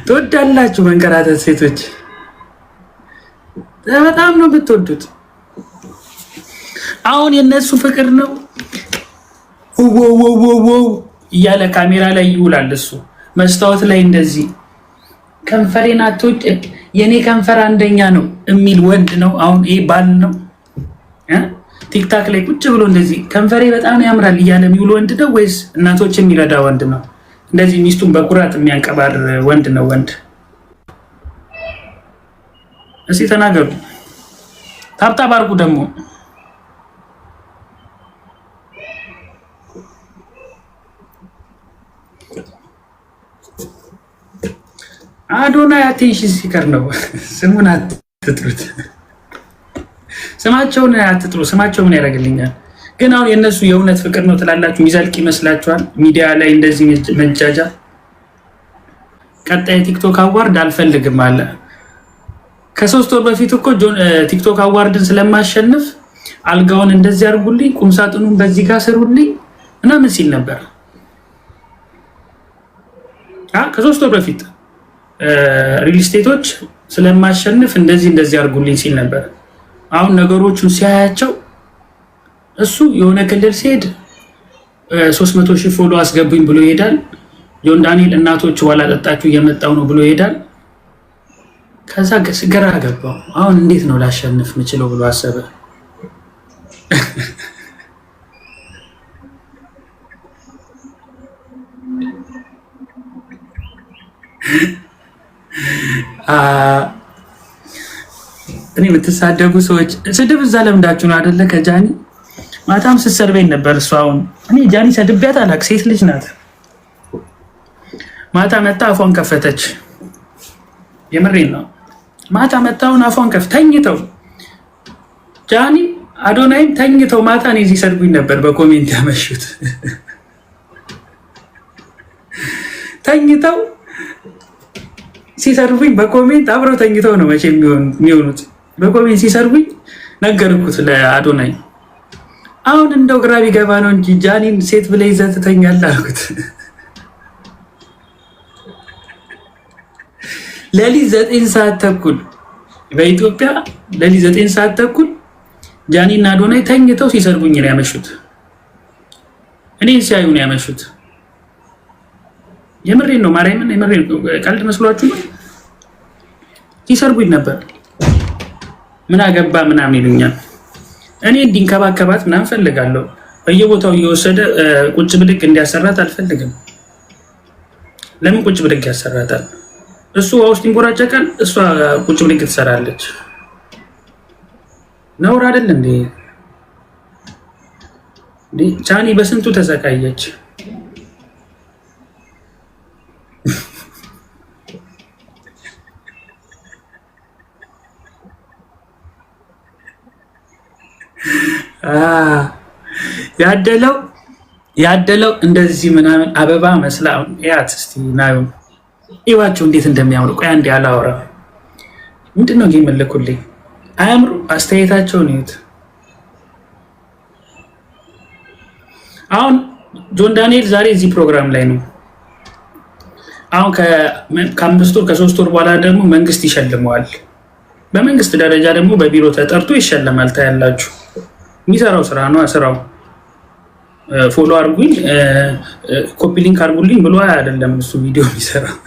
ትወዳላችሁ መንከራተት ሴቶች በጣም ነው የምትወዱት። አሁን የነሱ ፍቅር ነው ወው እያለ ካሜራ ላይ ይውላል። እሱ መስታወት ላይ እንደዚህ ከንፈሬን አትወጭ የኔ ከንፈር አንደኛ ነው የሚል ወንድ ነው። አሁን ይሄ ባል ነው ቲክታክ ላይ ቁጭ ብሎ እንደዚህ ከንፈሬ በጣም ያምራል እያለ የሚውል ወንድ ነው ወይስ እናቶች የሚረዳ ወንድ ነው? እንደዚህ ሚስቱን በኩራት የሚያንቀባር ወንድ ነው ወንድ? እስኪ ተናገሩ። ታብታብ አድርጉ ደግሞ አዶናይ አቴንሽን ሲከር ነው። ስሙን አትጥሩት፣ ስማቸውን አትጥሩ። ስማቸው ምን ያደርግልኛል? ግን አሁን የእነሱ የእውነት ፍቅር ነው ትላላችሁ? የሚዘልቅ ይመስላችኋል? ሚዲያ ላይ እንደዚህ መጃጃ። ቀጣይ ቲክቶክ አዋርድ አልፈልግም አለ። ከ3 ወር በፊት እኮ ቲክቶክ አዋርድን ስለማሸንፍ አልጋውን እንደዚህ አድርጉልኝ፣ ቁምሳጥኑን በዚህ ጋር ስሩልኝ ምናምን ሲል ነበር። ከ3 ወር በፊት ሪል ስቴቶች ስለማሸንፍ እንደዚህ አድርጉልኝ ሲል ነበር። አሁን ነገሮቹን ሲያያቸው እሱ የሆነ ክልል ሲሄድ 300,000 ፎሎ አስገቡኝ ብሎ ይሄዳል። ጆን ዳንኤል እናቶች ዋላ ጠጣችሁ እየመጣው ነው ብሎ ይሄዳል። ከዛ ግራ ገባው። አሁን እንዴት ነው ላሸንፍ ምችለው ብሎ አሰበ። እኔ የምትሳደቡ ሰዎች ስድብ እዛ ለምዳችሁ ነው አይደለ? ከጃኒ ማታም ስትሰርበኝ ነበር እሷ። አሁን እኔ ጃኒ ሰድቢያት አላውቅም፣ ሴት ልጅ ናት። ማታ መጣ አፏን ከፈተች። የምሬን ነው። ማታ መጣውን አፏን ተኝተው ጃኒ አዶናይም ተኝተው ማታ እኔ እዚህ ሰድቡኝ ነበር በኮሜንት ያመሹት። ተኝተው ሲሰርቡኝ በኮሜንት አብረው ተኝተው ነው መቼ የሚሆኑት። በኮሜንት ሲሰርቡኝ ነገርኩት ለአዶናይ። አሁን እንደው ግራ ቢገባ ነው እንጂ ጃኒን ሴት ብለህ ይዘህ ትተኛለህ አልኩት። ሌሊት 9 ሰዓት ተኩል በኢትዮጵያ ሌሊት 9 ሰዓት ተኩል ጃኒና አዶናይ ተኝተው ሲሰርቡኝ ነው ያመሹት። እኔን ሲያዩ ነው ያመሹት። የምሬን ነው ማርያምን፣ የምሬን ነው። ቀልድ መስሏችሁ ነው? ሲሰርቡኝ ነበር። ምን አገባ ምናምን ይሉኛል። እኔ እንዲንከባከባት ምናምን ፈልጋለሁ። በየቦታው እየወሰደ ቁጭ ብድግ እንዲያሰራት አልፈልግም። ለምን ቁጭ ብድግ ያሰራታል? እሱ ውስጥ ይንቦራጨቃል፣ እሷ ቁጭ ብድግ ትሰራለች። ነውር አይደል እንዴ? ጃኒ በስንቱ ተሰቃየች። ያደለው እንደዚህ ምናምን አበባ መስላ ያት እስቲ ናዩ ይዋቸው እንዴት እንደሚያምሩ። ቆይ አንዴ አላወራ። ምንድነው የሚመለኩልኝ? አያምሩ? አስተያየታቸውን ይዩት። አሁን ጆን ዳንኤል ዛሬ እዚህ ፕሮግራም ላይ ነው። አሁን ከ5 ወር ከ3 ወር በኋላ ደግሞ መንግስት ይሸልመዋል። በመንግስት ደረጃ ደግሞ በቢሮ ተጠርቶ ይሸለማል። ታያላችሁ። የሚሰራው ስራ ነው። ስራው ፎሎ አርጉኝ ኮፒ ሊንክ አርጉልኝ ብሎ አይደለም እሱ ቪዲዮ የሚሰራው።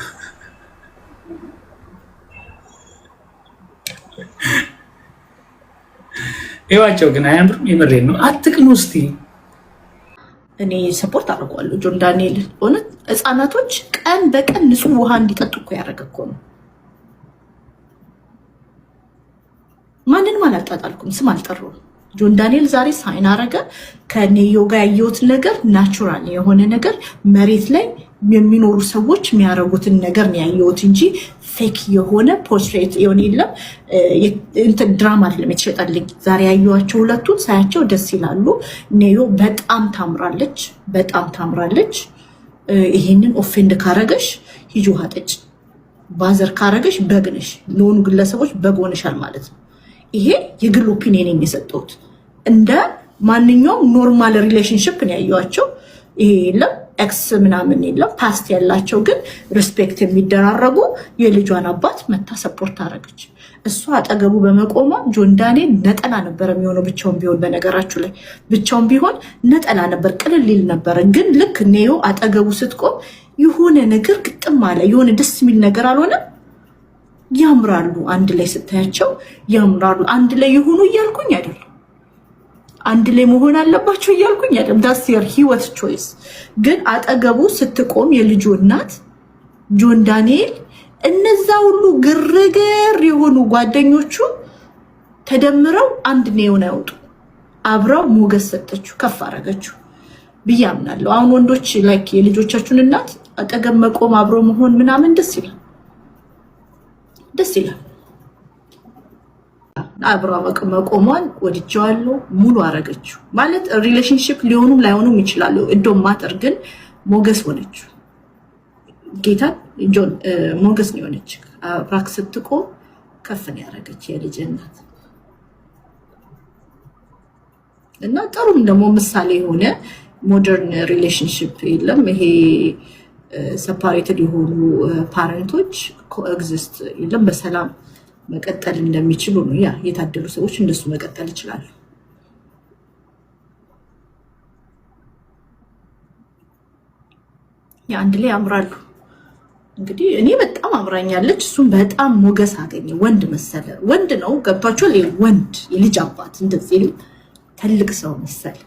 ይዋቸው ግን አያምርም? የምሬን ነው። አትቅኑ እስቲ። እኔ ሰፖርት አድርጓለሁ ጆን ዳንኤል። እውነት ህፃናቶች ቀን በቀን ንጹህ ውሃ እንዲጠጡ እኮ ያደረገ እኮ ነው። ማንንም አላጣጣልኩም፣ ስም አልጠሩም። ጆን ዳንኤል ዛሬ ሳይን አረገ። ከኔዮ ጋር ያየሁት ነገር ናቹራል የሆነ ነገር መሬት ላይ የሚኖሩ ሰዎች የሚያደርጉትን ነገር ነው ያየሁት እንጂ ፌክ የሆነ ፖርትሬት የሆነ የለም። እንትን ድራማ አይደለም የተሸጠልኝ። ዛሬ ያየኋቸው ሁለቱን ሳያቸው ደስ ይላሉ። ኔዮ በጣም ታምራለች፣ በጣም ታምራለች። ይሄንን ኦፌንድ ካረገሽ ሂጂ ውሃ ጠጭ። ባዘር ካረገሽ በግነሽ ለሆኑ ግለሰቦች በጎንሻል ማለት ነው። ይሄ የግል ኦፒኒየን የሰጠሁት እንደ ማንኛውም ኖርማል ሪሌሽንሽፕ ነው ያየኋቸው። ይሄ የለም ኤክስ ምናምን የለም ፓስት ያላቸው ግን ሪስፔክት የሚደራረጉ የልጇን አባት መታ ሰፖርት አደረገች። እሷ አጠገቡ በመቆሟ ጆን ዳንኤል ነጠላ ነበር የሚሆነው ብቻውን ቢሆን። በነገራችሁ ላይ ብቻውን ቢሆን ነጠላ ነበር፣ ቅልል ይል ነበር። ግን ልክ ኔዮ አጠገቡ ስትቆም የሆነ ነገር ግጥም አለ። የሆነ ደስ የሚል ነገር አልሆነም። ያምራሉ፣ አንድ ላይ ስታያቸው ያምራሉ። አንድ ላይ ይሁኑ እያልኩኝ አይደለም፣ አንድ ላይ መሆን አለባቸው እያልኩኝ አይደለም። ዳስ የር ህይወት ቾይስ። ግን አጠገቡ ስትቆም የልጁ እናት ጆን ዳንኤል እነዛ ሁሉ ግርግር የሆኑ ጓደኞቹ ተደምረው አንድ ኔውን ያወጡ አብረው ሞገስ ሰጠችው፣ ከፍ አረገችው ብዬ አምናለሁ። አሁን ወንዶች ላይክ የልጆቻችሁን እናት አጠገብ መቆም አብሮ መሆን ምናምን ደስ ይላል፣ ደስ ይላል። አብራ መቆሟን ወድጀዋለሁ። ሙሉ አረገችው ማለት ሪሌሽንሺፕ ሊሆኑም ላይሆኑም ይችላሉ። እንደውም ማጠር ግን ሞገስ ሆነችው። ጌታ ጆን ሞገስ ነው የሆነች። አብራክ ስትቆም ከፍን ያረገች የልጅ እናት እና ጥሩም ደግሞ ምሳሌ የሆነ ሞደርን ሪሌሽንሺፕ የለም። ይሄ ሰፓሬትድ የሆኑ ፓረንቶች ኮኤግዚስት የለም፣ በሰላም መቀጠል እንደሚችሉ ነው። ያ የታደሉ ሰዎች እንደሱ መቀጠል ይችላሉ። አንድ ላይ ያምራሉ። እንግዲህ እኔ በጣም አምራኛለች፣ እሱም በጣም ሞገስ አገኘ። ወንድ መሰለ፣ ወንድ ነው ገብቷቸው፣ ወንድ የልጅ አባት እንደዚህ ትልቅ ሰው መሰለ።